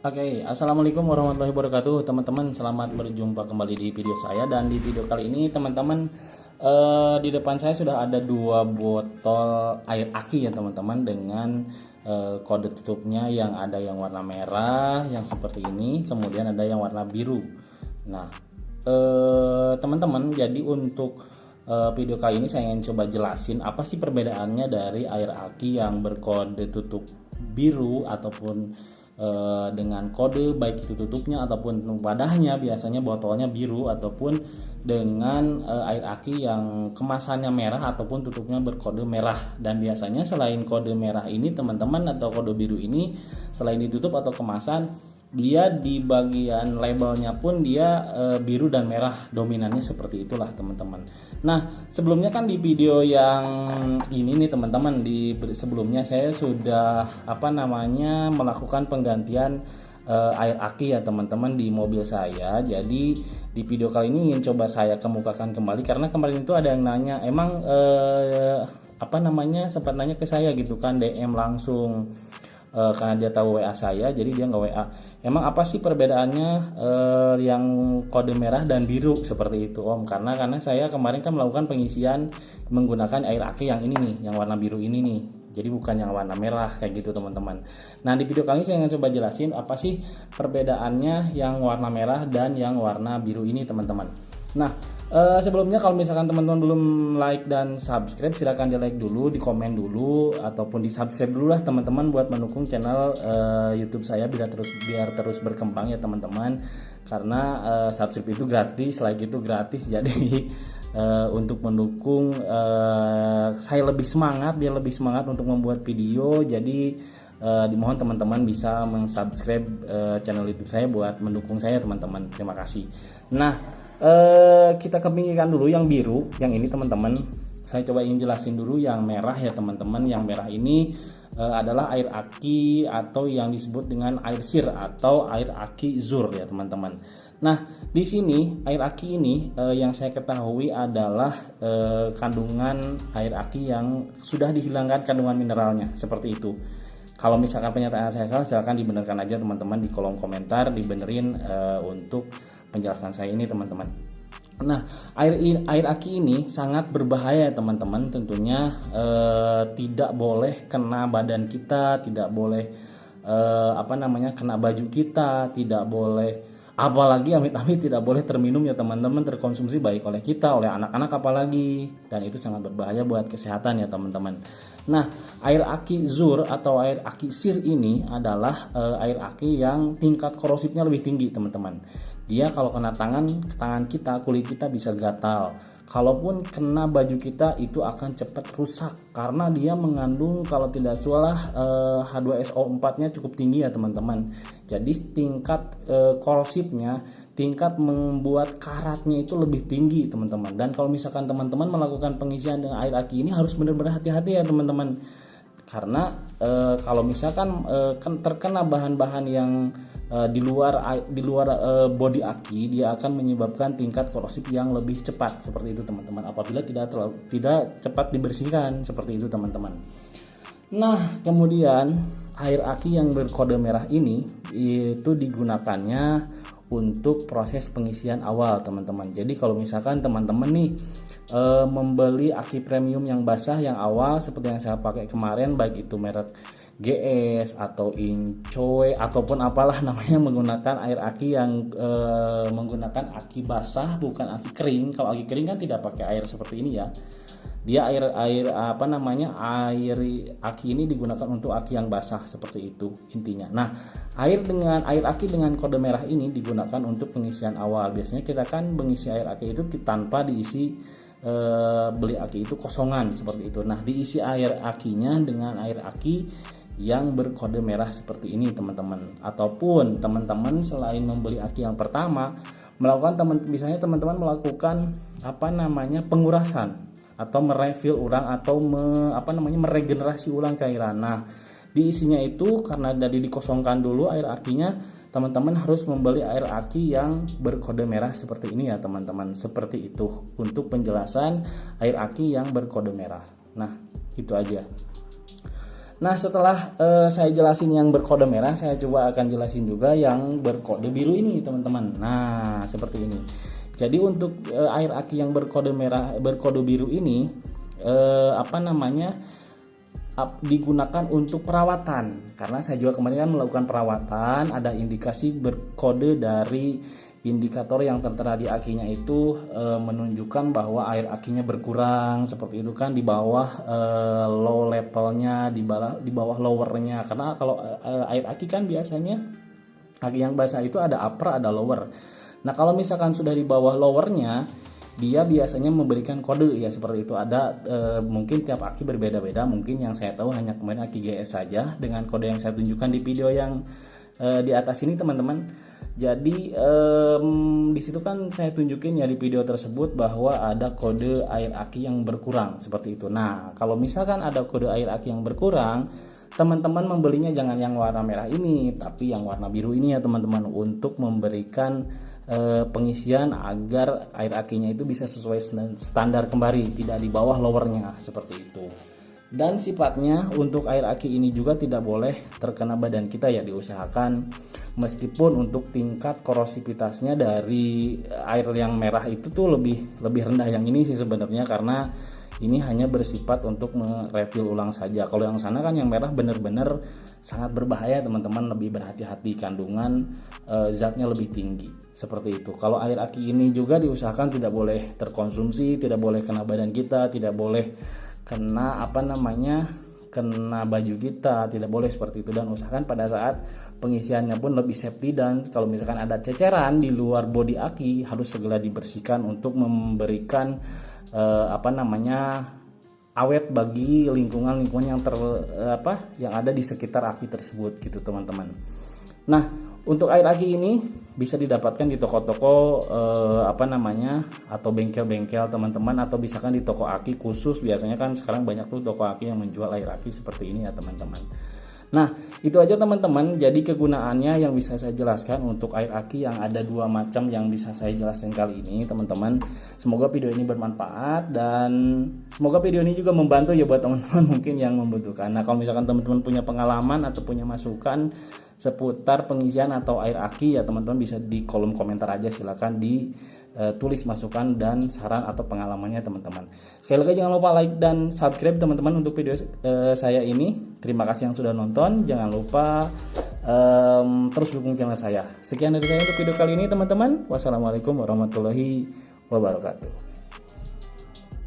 Oke, Assalamualaikum warahmatullahi wabarakatuh, teman-teman. Selamat berjumpa kembali di video saya. Dan di video kali ini, teman-teman, di depan saya sudah ada dua botol air aki ya, teman-teman, dengan kode tutupnya yang ada yang warna merah, yang seperti ini, kemudian ada yang warna biru. Nah, teman-teman, jadi untuk video kali ini saya ingin coba jelasin apa sih perbedaannya dari air aki yang berkode tutup biru ataupun dengan kode baik itu tutupnya ataupun wadahnya, biasanya botolnya biru, ataupun dengan air aki yang kemasannya merah ataupun tutupnya berkode merah. Dan biasanya selain kode merah ini, teman-teman, atau kode biru ini, selain ditutup atau kemasan, dia di bagian labelnya pun dia biru dan merah, dominannya seperti itulah, teman-teman. Nah, sebelumnya kan di video yang ini nih, teman-teman, di sebelumnya saya sudah melakukan penggantian air aki ya, teman-teman, di mobil saya. Jadi di video kali ini ingin coba saya kemukakan kembali, karena kemarin itu ada yang nanya, emang sempat nanya ke saya gitu kan, DM langsung. Karena dia tahu WA saya, jadi dia nggak WA. Emang apa sih perbedaannya yang kode merah dan biru seperti itu, Om? Karena saya kemarin kan melakukan pengisian menggunakan air aki yang ini nih, yang warna biru ini nih. Jadi bukan yang warna merah kayak gitu, teman-teman. Nah, di video kali ini saya akan coba jelasin apa sih perbedaannya yang warna merah dan yang warna biru ini, teman-teman. Nah, sebelumnya kalau misalkan teman-teman belum like dan subscribe, silahkan di like dulu, di komen dulu, ataupun di subscribe dulu lah, teman-teman, buat mendukung channel YouTube saya biar terus berkembang ya, teman-teman. Karena subscribe itu gratis, like itu gratis, jadi untuk mendukung saya lebih semangat, biar lebih semangat untuk membuat video. Jadi dimohon teman-teman bisa mensubscribe channel YouTube saya buat mendukung saya, teman-teman. Terima kasih. Nah, kita kepinggirkan dulu yang biru, yang ini, teman-teman. Saya coba ingin jelasin dulu yang merah ya, teman-teman. Yang merah ini adalah air aki atau yang disebut dengan air sir atau air aki zur ya, teman-teman. Nah, di sini air aki ini yang saya ketahui adalah kandungan air aki yang sudah dihilangkan kandungan mineralnya, seperti itu. Kalau misalkan pernyataan saya salah, silahkan dibenarkan aja, teman-teman, di kolom komentar, dibenerin untuk penjelasan saya ini, teman-teman. Nah, air aki ini sangat berbahaya, teman-teman. Tentunya tidak boleh kena badan kita, tidak boleh kena baju kita, tidak boleh, apalagi amit-amit tidak boleh terminum ya, teman-teman, terkonsumsi baik oleh kita, oleh anak-anak apalagi, dan itu sangat berbahaya buat kesehatan ya, teman-teman. Nah, air aki zur atau air aki sir ini adalah air aki yang tingkat korosifnya lebih tinggi, teman-teman. Dia kalau kena tangan kita, kulit kita bisa gatal. Kalaupun kena baju kita, itu akan cepat rusak karena dia mengandung, kalau tidak salah, H2SO4-nya cukup tinggi ya, teman-teman. Jadi tingkat korosifnya, tingkat membuat karatnya itu lebih tinggi, teman-teman. Dan kalau misalkan teman-teman melakukan pengisian dengan air aki ini, harus benar-benar hati-hati ya, teman-teman. Karena kalau misalkan terkena bahan-bahan yang di luar body aki, dia akan menyebabkan tingkat korosif yang lebih cepat, seperti itu, teman-teman, apabila tidak cepat dibersihkan, seperti itu, teman-teman. Nah, kemudian air aki yang berkode merah ini itu digunakannya untuk proses pengisian awal, teman-teman. Jadi kalau misalkan teman-teman nih membeli aki premium yang basah yang awal, seperti yang saya pakai kemarin, baik itu merek GS atau Incoe ataupun apalah namanya, menggunakan air aki yang menggunakan aki basah, bukan aki kering. Kalau aki kering kan tidak pakai air seperti ini ya. Dia air aki ini digunakan untuk aki yang basah, seperti itu intinya. Nah, air aki dengan kode merah ini digunakan untuk pengisian awal. Biasanya kita kan mengisi air aki itu tanpa diisi, beli aki itu kosongan, seperti itu. Nah, diisi air akinya dengan air aki yang berkode merah seperti ini, teman-teman. Ataupun teman-teman selain membeli aki yang pertama, misalnya teman-teman melakukan pengurasan atau merefill ulang atau meregenerasi ulang cairan. Nah, diisinya itu karena tadi dikosongkan dulu air akinya, teman-teman harus membeli air aki yang berkode merah seperti ini ya, teman-teman. Seperti itu untuk penjelasan air aki yang berkode merah. Nah, itu aja. Nah, setelah saya jelasin yang berkode merah, saya coba akan jelasin juga yang berkode biru ini, teman-teman. Nah, seperti ini. Jadi untuk air aki yang berkode merah, berkode biru ini digunakan untuk perawatan. Karena saya juga kemarin kan melakukan perawatan, ada indikasi berkode dari indikator yang tertera di akinya itu menunjukkan bahwa air akinya berkurang, seperti itu kan, di bawah low levelnya, di bawah lowernya. Karena kalau air aki kan biasanya aki yang basah itu ada upper ada lower. Nah, kalau misalkan sudah di bawah lowernya, dia biasanya memberikan kode ya seperti itu. Ada mungkin tiap aki berbeda-beda, mungkin yang saya tahu hanya kemarin aki GS saja dengan kode yang saya tunjukkan di video yang di atas ini, teman-teman. Jadi di situ kan saya tunjukin ya di video tersebut bahwa ada kode air aki yang berkurang seperti itu. Nah, kalau misalkan ada kode air aki yang berkurang, teman-teman membelinya jangan yang warna merah ini, tapi yang warna biru ini ya teman-teman, untuk memberikan pengisian agar air akinya itu bisa sesuai standar kembali, tidak di bawah lowernya seperti itu. Dan sifatnya untuk air aki ini juga tidak boleh terkena badan kita ya, diusahakan meskipun untuk tingkat korosivitasnya dari air yang merah itu tuh lebih rendah yang ini sih sebenarnya, karena ini hanya bersifat untuk merefill ulang saja. Kalau yang sana kan yang merah benar-benar sangat berbahaya teman-teman, lebih berhati-hati, kandungan zatnya lebih tinggi seperti itu. Kalau air aki ini juga diusahakan tidak boleh terkonsumsi, tidak boleh kena badan kita, tidak boleh kena kena baju kita, tidak boleh seperti itu. Dan usahakan pada saat pengisiannya pun lebih safety, dan kalau misalkan ada ceceran di luar bodi aki harus segera dibersihkan untuk memberikan awet bagi lingkungan yang yang ada di sekitar aki tersebut gitu, teman-teman. Nah, untuk air aki ini bisa didapatkan di toko-toko atau bengkel-bengkel teman-teman, atau misalkan di toko aki khusus. Biasanya kan sekarang banyak tuh toko aki yang menjual air aki seperti ini ya teman-teman. Nah, itu aja teman-teman. Jadi kegunaannya yang bisa saya jelaskan untuk air aki yang ada dua macam yang bisa saya jelaskan kali ini, teman-teman. Semoga video ini bermanfaat dan semoga video ini juga membantu ya buat teman-teman mungkin yang membutuhkan. Nah, kalau misalkan teman-teman punya pengalaman atau punya masukan seputar pengisian atau air aki ya teman-teman, bisa di kolom komentar aja, silakan tulis masukan dan saran atau pengalamannya teman-teman. Sekali lagi jangan lupa like dan subscribe teman-teman untuk video saya ini. Terima kasih yang sudah nonton. Jangan lupa terus dukung channel saya. Sekian dari saya untuk video kali ini teman-teman. Wassalamualaikum warahmatullahi wabarakatuh.